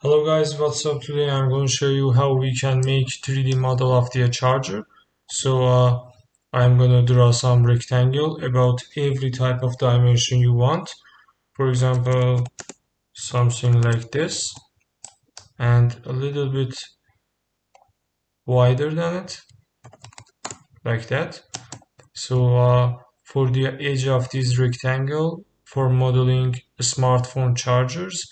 Hello guys, what's up? Today I'm going to show you how we can make 3D model of the charger. I'm going to draw some rectangle about every type of dimension you want. For example, something like this and a little bit wider than it, like that. For the edge of this rectangle, for modeling smartphone chargers,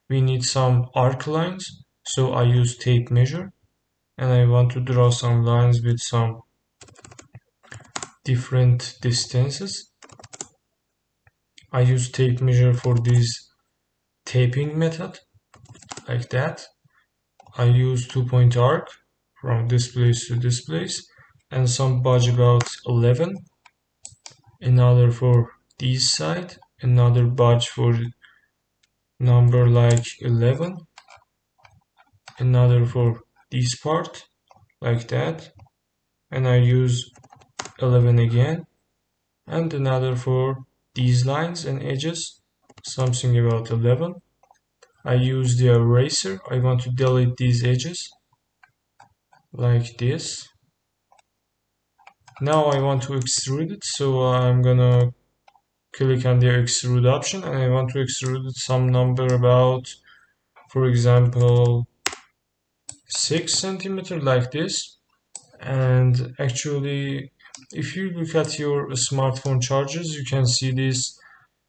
we need some arc lines. So I use tape measure. And I want to draw some lines with some different distances. I use tape measure for this taping method, like that. I use 2-point arc from this place to this place, and some budge about 11, another for this side, another budge for number like 11, another for this part, like that, and I use 11 again, and another for these lines and edges, something about 11. I use the eraser. I want to delete these edges like this. Now I want to extrude it, so I'm gonna click on the extrude option, and I want to extrude some number about, for example, 6 centimeter, like this. And actually, if you look at your smartphone chargers, you can see this.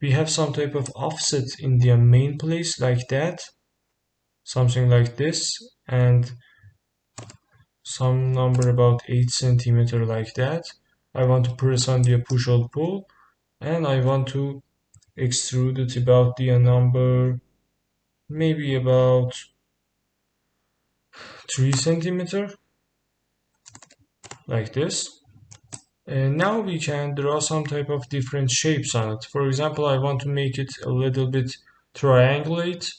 We have some type of offset in the main place, like that, something like this, and some number about 8 centimeter, like that. I want to press on the push or pull, and I want to extrude it about the number, maybe about 3 centimeter, like this. And now we can draw some type of different shapes on it. For example, I want to make it a little bit triangulate.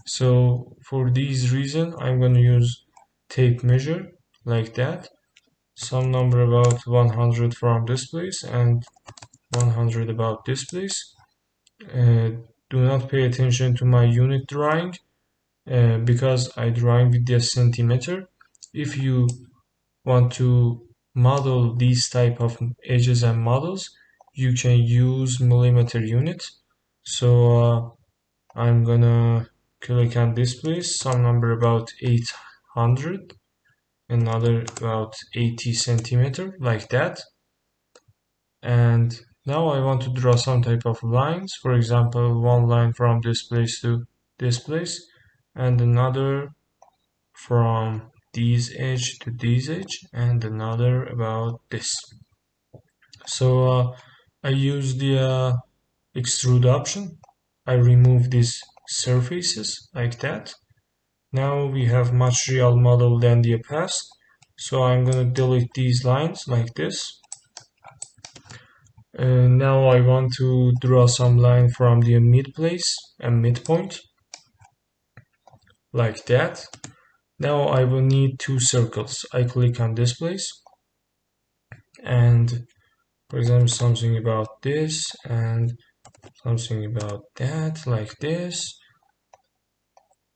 So for this reason, I'm going to use tape measure, like that. Some number about 100 from this place and 100 about this place. Do not pay attention to my unit drawing because I drawing with the centimeter. If you want to model these type of edges and models, you can use millimeter unit. I'm gonna click on this place, some number about 800, another about 80 centimeter, like that. And now I want to draw some type of lines. For example, one line from this place to this place, and another from this edge to this edge, and another about this. I use the extrude option. I remove these surfaces, like that. Now we have much real model than the past. So I'm gonna delete these lines like this. And now I want to draw some line from the mid place and midpoint, like that. Now I will need two circles. I click on this place, and for example, something about this and something about that, like this.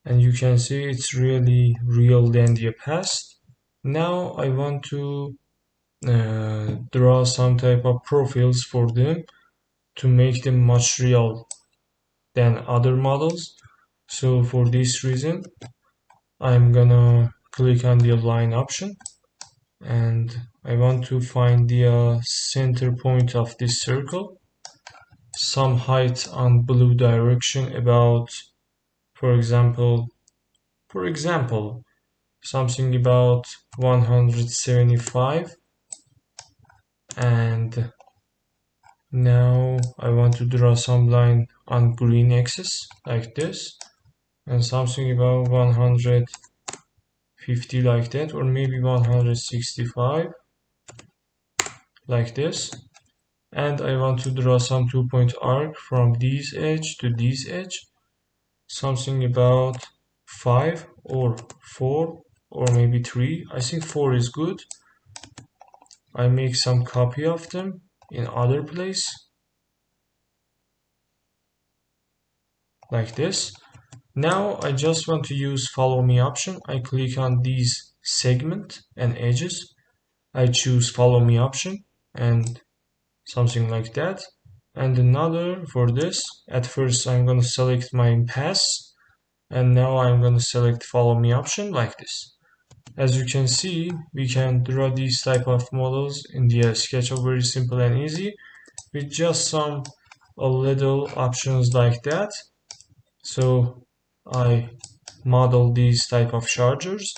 And you can see it's really real than the past. Now I want to draw some type of profiles for them to make them much real than other models. So for this reason, I'm gonna click on the line option, and I want to find the center point of this circle, some height on blue direction about, for example, something about 175. And now I want to draw some line on green axis, like this, and something about 150, like that, or maybe 165, like this. And I want to draw some 2-point arc from this edge to this edge, something about 5 or 4 or maybe 3. I think 4 is good. I make some copy of them in other place, like this. Now I just want to use follow me option. I click on these segment and edges. I choose follow me option and something like that. And another for this, at first I'm going to select my pass, and now I'm going to select follow me option like this. As you can see, we can draw these type of models in the SketchUp very simple and easy with just some a little options like that. So I model these type of chargers,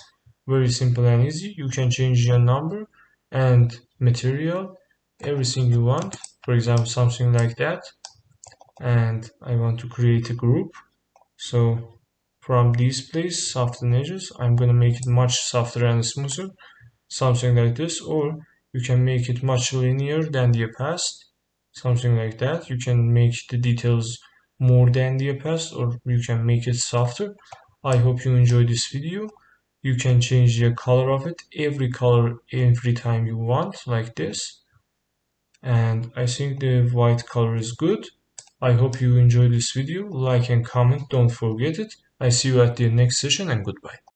very simple and easy. You can change your number and material, everything you want. For example, something like that. And I want to create a group. So from this place, soften edges, I'm gonna make it much softer and smoother, something like this. Or you can make it much linear than the past, something like that. You can make the details more than the past, or you can make it softer. I hope you enjoyed this video. You can change the color of it, every color every time you want, like this. And I think the white color is good. I hope you enjoyed this video. Like and comment, don't forget it. I see you at the next session, and goodbye.